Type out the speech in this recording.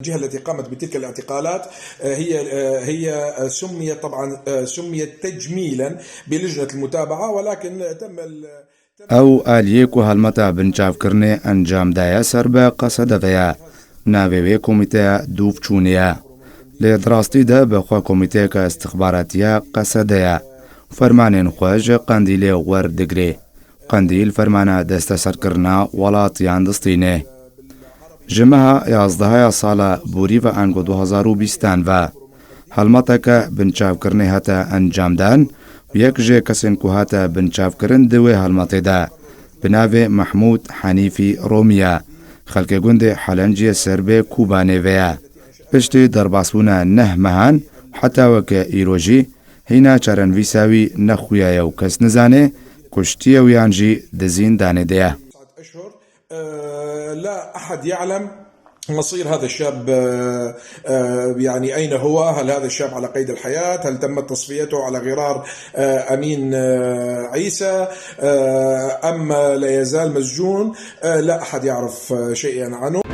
الجهة التي قامت بتلك الاعتقالات هي سميت طبعا تجميلا بلجنة المتابعة، ولكن او آلیکو هەڵمەتە بنچاوکردنێ ئەنجامدایە سەر بە قەسەدەڤەیە ناوێوێ کۆمیتەیە دووبچوونەیە لێ دراستیدا بەخوا کۆمیتەیەکە استخباراتیە قەسەدەیە فەرمانێن خۆش قەندیلێ وەردەگرێ قەندیل فەرمانە دەستە سەرکردنا وڵاتیان دەستینێ ژمەها 11 ساڵە بوریڤە ئەنگۆ 2020 و هەڵمەتەکە بنچاوکردنێ هەتە ئەنجامدان یەک ژێ کەسێن کو هاتە بنچاوکردن دوێ هەڵمەتێدا بناوێ محمود حەنیفی ڕۆمیە خەڵکێ گوندێ حەلەنجیە سەر بێ کوبانێڤەیە پشتی دەرباسبوونە نەهمەهان حتاوەکە ئیرۆژی هینا چارەنڤیساوی نەخویایە و کەس نزانێ کوشتیە ویانجی دزین دانێدەیە. لا أحد يعلم مصير هذا الشاب، يعني أين هو؟ هل هذا الشاب على قيد الحياة؟ هل تمت تصفيته على غرار أمين عيسى أم لا يزال مسجون؟ لا أحد يعرف شيئا عنه.